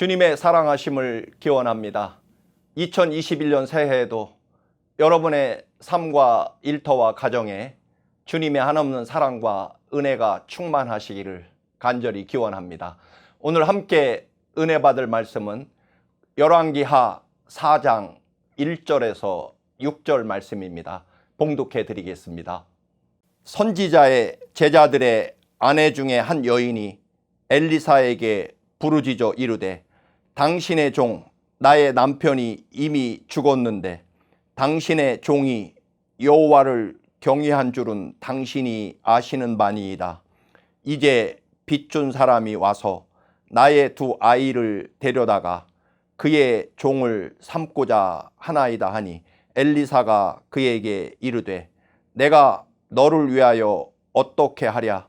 주님의 사랑하심을 기원합니다. 2021년 새해에도 여러분의 삶과 일터와 가정에 주님의 한없는 사랑과 은혜가 충만하시기를 간절히 기원합니다. 오늘 함께 은혜 받을 말씀은 열왕기하 4장 1절에서 6절 말씀입니다. 봉독해 드리겠습니다. 선지자의 제자들의 아내 중에 한 여인이 엘리사에게 부르짖어 이르되 당신의 종 나의 남편이 이미 죽었는데 당신의 종이 여호와를 경외한 줄은 당신이 아시는 바니이다. 이제 빚준 사람이 와서 나의 두 아이를 데려다가 그의 종을 삼고자 하나이다 하니 엘리사가 그에게 이르되 내가 너를 위하여 어떻게 하랴?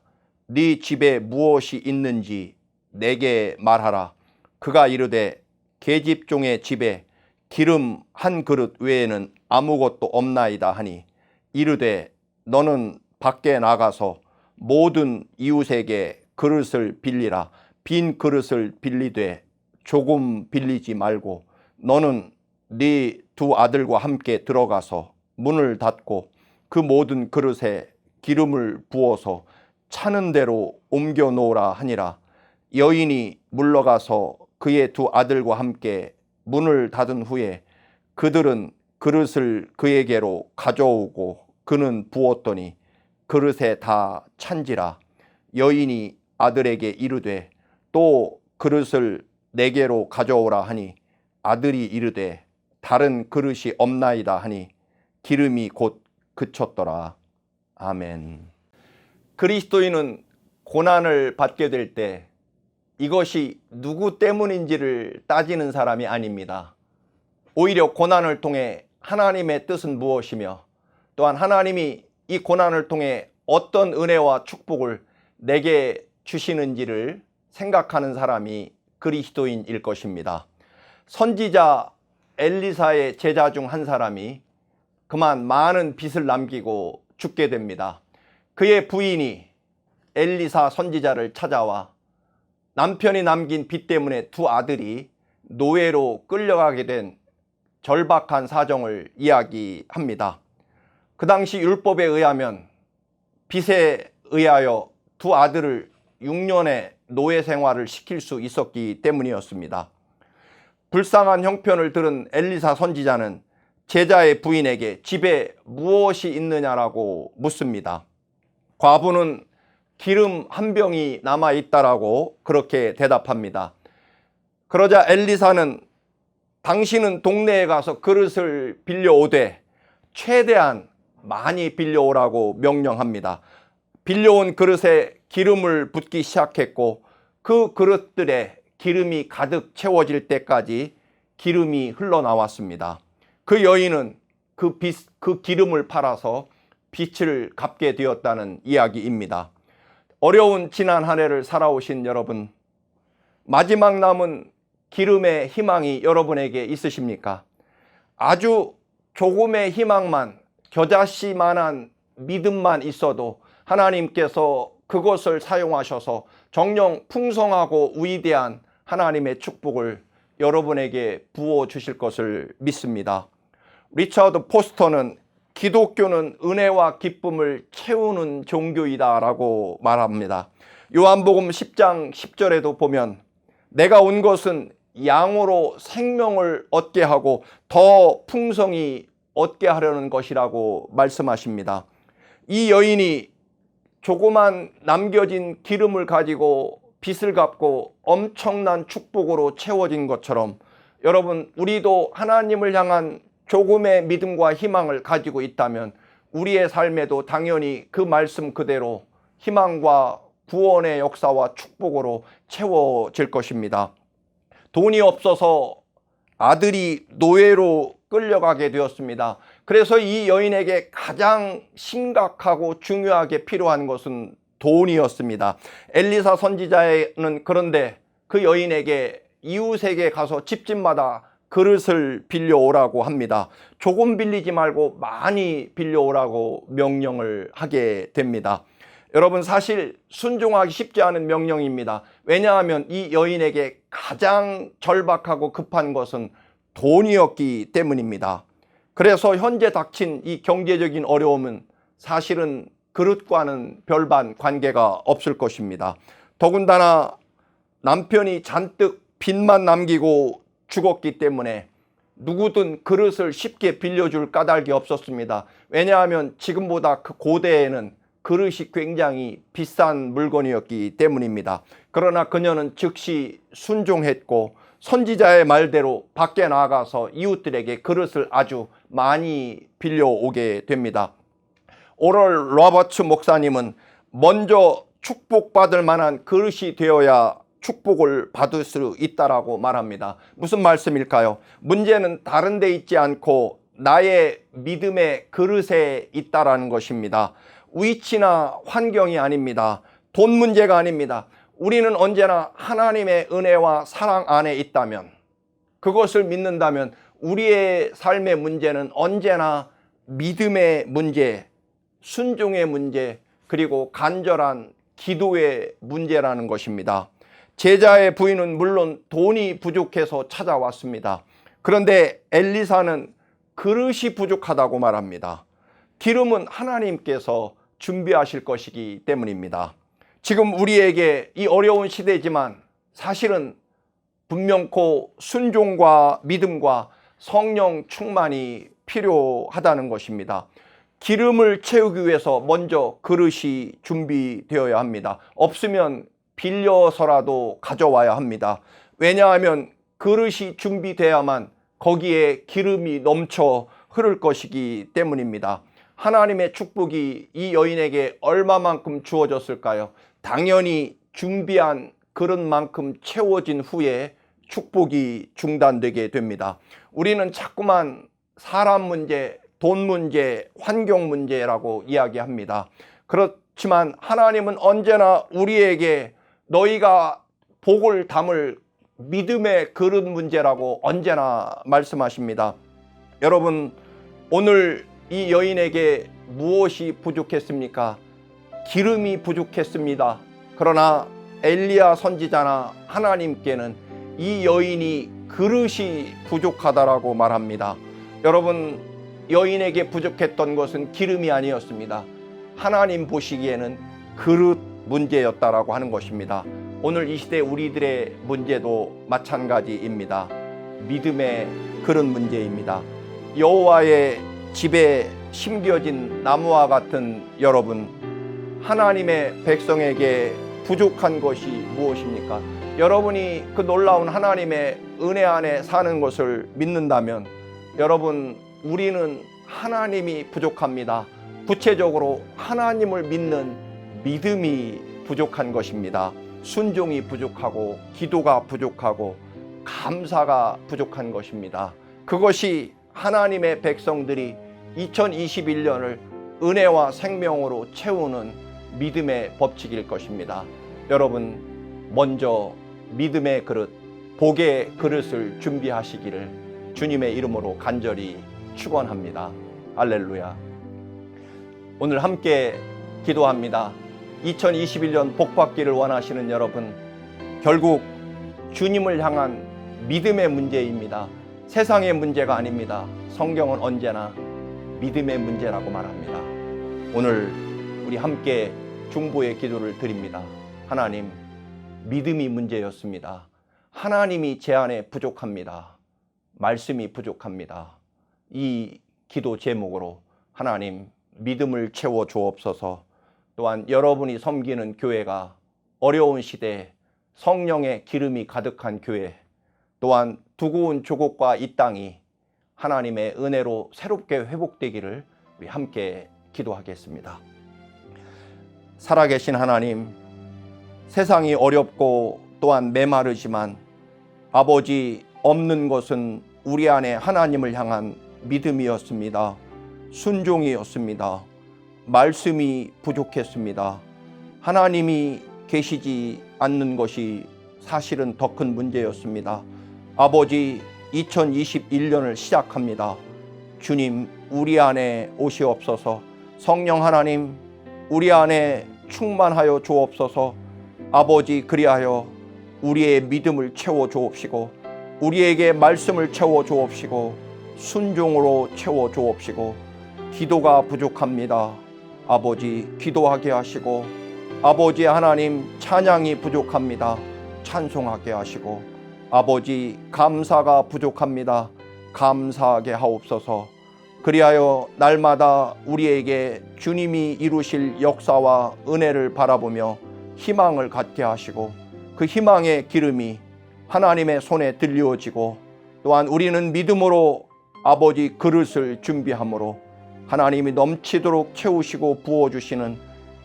네 집에 무엇이 있는지 내게 말하라. 그가 이르되 계집종의 집에 기름 한 그릇 외에는 아무것도 없나이다 하니 이르되 너는 밖에 나가서 모든 이웃에게 그릇을 빌리라. 빈 그릇을 빌리되 조금 빌리지 말고 너는 네 두 아들과 함께 들어가서 문을 닫고 그 모든 그릇에 기름을 부어서 차는 대로 옮겨 놓으라 하니라. 여인이 물러가서 그의 두 아들과 함께 문을 닫은 후에 그들은 그릇을 그에게로 가져오고 그는 부었더니 그릇에 다 찬지라. 여인이 아들에게 이르되 또 그릇을 내게로 가져오라 하니 아들이 이르되 다른 그릇이 없나이다 하니 기름이 곧 그쳤더라. 아멘. 그리스도인은 고난을 받게 될 때 이것이 누구 때문인지를 따지는 사람이 아닙니다. 오히려 고난을 통해 하나님의 뜻은 무엇이며 또한 하나님이 이 고난을 통해 어떤 은혜와 축복을 내게 주시는지를 생각하는 사람이 그리스도인일 것입니다. 선지자 엘리사의 제자 중 한 사람이 그만 많은 빚을 남기고 죽게 됩니다. 그의 부인이 엘리사 선지자를 찾아와 남편이 남긴 빚 때문에 두 아들이 노예로 끌려가게 된 절박한 사정을 이야기합니다. 그 당시 율법에 의하면 빚에 의하여 두 아들을 6년의 노예 생활을 시킬 수 있었기 때문이었습니다. 불쌍한 형편을 들은 엘리사 선지자는 제자의 부인에게 집에 무엇이 있느냐라고 묻습니다. 과부는 기름 한 병이 남아있다라고 그렇게 대답합니다. 그러자 엘리사는 당신은 동네에 가서 그릇을 빌려오되 최대한 많이 빌려오라고 명령합니다. 빌려온 그릇에 기름을 붓기 시작했고 그 그릇들에 기름이 가득 채워질 때까지 기름이 흘러나왔습니다. 그 여인은 그 기름을 팔아서 빚을 갚게 되었다는 이야기입니다. 어려운 지난 한 해를 살아오신 여러분, 마지막 남은 기름의 희망이 여러분에게 있으십니까? 아주 조금의 희망만, 겨자씨만한 믿음만 있어도 하나님께서 그것을 사용하셔서 정녕 풍성하고 위대한 하나님의 축복을 여러분에게 부어 주실 것을 믿습니다. 리처드 포스터는 기독교는 은혜와 기쁨을 채우는 종교이다 라고 말합니다. 요한복음 10장 10절에도 보면 내가 온 것은 양으로 생명을 얻게 하고 더 풍성히 얻게 하려는 것이라고 말씀하십니다. 이 여인이 조그만 남겨진 기름을 가지고 빚을 갚고 엄청난 축복으로 채워진 것처럼 여러분, 우리도 하나님을 향한 조금의 믿음과 희망을 가지고 있다면 우리의 삶에도 당연히 그 말씀 그대로 희망과 구원의 역사와 축복으로 채워질 것입니다. 돈이 없어서 아들이 노예로 끌려가게 되었습니다. 그래서 이 여인에게 가장 심각하고 중요하게 필요한 것은 돈이었습니다. 엘리사 선지자는 그런데 그 여인에게 이웃에게 가서 집집마다 그릇을 빌려오라고 합니다. 조금 빌리지 말고 많이 빌려오라고 명령을 하게 됩니다. 여러분, 사실 순종하기 쉽지 않은 명령입니다. 왜냐하면 이 여인에게 가장 절박하고 급한 것은 돈이었기 때문입니다. 그래서 현재 닥친 이 경제적인 어려움은 사실은 그릇과는 별반 관계가 없을 것입니다. 더군다나 남편이 잔뜩 빚만 남기고 죽었기 때문에 누구든 그릇을 쉽게 빌려줄 까닭이 없었습니다. 왜냐하면 지금보다 그 고대에는 그릇이 굉장히 비싼 물건이었기 때문입니다. 그러나 그녀는 즉시 순종했고 선지자의 말대로 밖에 나가서 이웃들에게 그릇을 아주 많이 빌려오게 됩니다. 오럴 로버츠 목사님은 먼저 축복받을 만한 그릇이 되어야 축복을 받을 수 있다라고 말합니다. 무슨 말씀일까요? 문제는 다른 데 있지 않고 나의 믿음의 그릇에 있다라는 것입니다. 위치나 환경이 아닙니다. 돈 문제가 아닙니다. 우리는 언제나 하나님의 은혜와 사랑 안에 있다면, 그것을 믿는다면 우리의 삶의 문제는 언제나 믿음의 문제, 순종의 문제, 그리고 간절한 기도의 문제라는 것입니다. 제자의 부인은 물론 돈이 부족해서 찾아왔습니다. 그런데 엘리사는 그릇이 부족하다고 말합니다. 기름은 하나님께서 준비하실 것이기 때문입니다. 지금 우리에게 이 어려운 시대지만 사실은 분명코 순종과 믿음과 성령 충만이 필요하다는 것입니다. 기름을 채우기 위해서 먼저 그릇이 준비되어야 합니다. 없으면 빌려서라도 가져와야 합니다. 왜냐하면 그릇이 준비돼야만 거기에 기름이 넘쳐 흐를 것이기 때문입니다. 하나님의 축복이 이 여인에게 얼마만큼 주어졌을까요? 당연히 준비한 그릇만큼 채워진 후에 축복이 중단되게 됩니다. 우리는 자꾸만 사람 문제, 돈 문제, 환경 문제라고 이야기합니다. 그렇지만 하나님은 언제나 우리에게 너희가 복을 담을 믿음의 그릇 문제라고 언제나 말씀하십니다. 여러분, 오늘 이 여인에게 무엇이 부족했습니까? 기름이 부족했습니다. 그러나 엘리야 선지자나 하나님께는 이 여인이 그릇이 부족하다라고 말합니다. 여러분, 여인에게 부족했던 것은 기름이 아니었습니다. 하나님 보시기에는 그릇 문제였다라고 하는 것입니다. 오늘 이 시대 우리들의 문제도 마찬가지입니다. 믿음의 그릇 문제입니다. 여호와의 집에 심겨진 나무와 같은 여러분, 하나님의 백성에게 부족한 것이 무엇입니까? 여러분이 그 놀라운 하나님의 은혜 안에 사는 것을 믿는다면 여러분, 우리는 하나님이 부족합니다. 구체적으로 하나님을 믿는 믿음이 부족한 것입니다. 순종이 부족하고 기도가 부족하고 감사가 부족한 것입니다. 그것이 하나님의 백성들이 2021년을 은혜와 생명으로 채우는 믿음의 법칙일 것입니다. 여러분, 먼저 믿음의 그릇, 복의 그릇을 준비하시기를 주님의 이름으로 간절히 축원합니다. 할렐루야. 오늘 함께 기도합니다. 2021년 복받기를 원하시는 여러분, 결국 주님을 향한 믿음의 문제입니다. 세상의 문제가 아닙니다. 성경은 언제나 믿음의 문제라고 말합니다. 오늘 우리 함께 중보의 기도를 드립니다. 하나님, 믿음이 문제였습니다. 하나님이 제 안에 부족합니다. 말씀이 부족합니다. 이 기도 제목으로 하나님, 믿음을 채워 주옵소서. 또한 여러분이 섬기는 교회가 어려운 시대에 성령의 기름이 가득한 교회, 또한 두고 온 조국과 이 땅이 하나님의 은혜로 새롭게 회복되기를 우리 함께 기도하겠습니다. 살아계신 하나님, 세상이 어렵고 또한 메마르지만 아버지, 없는 것은 우리 안에 하나님을 향한 믿음이었습니다. 순종이었습니다. 말씀이 부족했습니다. 하나님이 계시지 않는 것이 사실은 더 큰 문제였습니다. 아버지, 2021년을 시작합니다. 주님, 우리 안에 오시옵소서. 성령 하나님, 우리 안에 충만하여 주옵소서. 아버지, 그리하여 우리의 믿음을 채워 주옵시고 우리에게 말씀을 채워 주옵시고 순종으로 채워 주옵시고 기도가 부족합니다. 아버지, 기도하게 하시고 아버지 하나님, 찬양이 부족합니다. 찬송하게 하시고 아버지, 감사가 부족합니다. 감사하게 하옵소서. 그리하여 날마다 우리에게 주님이 이루실 역사와 은혜를 바라보며 희망을 갖게 하시고 그 희망의 기름이 하나님의 손에 들려지고 또한 우리는 믿음으로 아버지 그릇을 준비함으로 하나님이 넘치도록 채우시고 부어주시는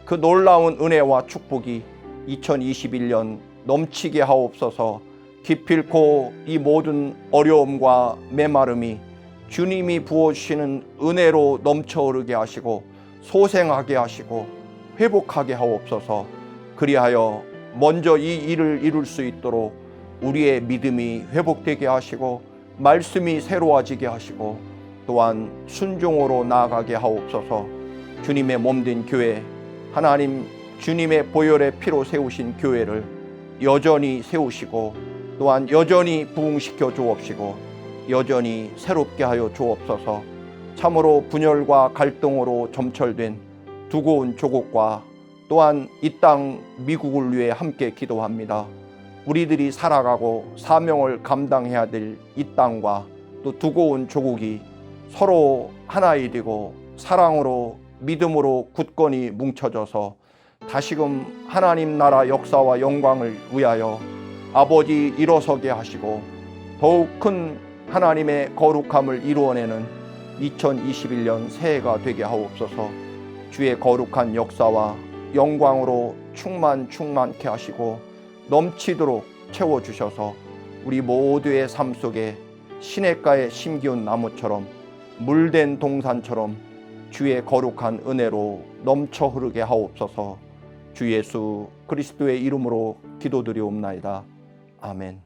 그 놀라운 은혜와 축복이 2021년 넘치게 하옵소서. 기필코 이 모든 어려움과 메마름이 주님이 부어주시는 은혜로 넘쳐 흐르게 하시고 소생하게 하시고 회복하게 하옵소서. 그리하여 먼저 이 일을 이룰 수 있도록 우리의 믿음이 회복되게 하시고 말씀이 새로워지게 하시고 또한 순종으로 나아가게 하옵소서. 주님의 몸된 교회, 하나님 주님의 보혈의 피로 세우신 교회를 여전히 세우시고 또한 여전히 부흥시켜 주옵시고 여전히 새롭게 하여 주옵소서. 참으로 분열과 갈등으로 점철된 두고온 조국과 또한 이 땅 미국을 위해 함께 기도합니다. 우리들이 살아가고 사명을 감당해야 될 이 땅과 또 두고온 조국이 서로 하나이 되고 사랑으로 믿음으로 굳건히 뭉쳐져서 다시금 하나님 나라 역사와 영광을 위하여 아버지 일어서게 하시고 더욱 큰 하나님의 거룩함을 이루어내는 2021년 새해가 되게 하옵소서. 주의 거룩한 역사와 영광으로 충만케 하시고 넘치도록 채워주셔서 우리 모두의 삶 속에 시냇가에 심기운 나무처럼 물된 동산처럼 주의 거룩한 은혜로 넘쳐 흐르게 하옵소서. 주 예수 그리스도의 이름으로 기도드리옵나이다. 아멘.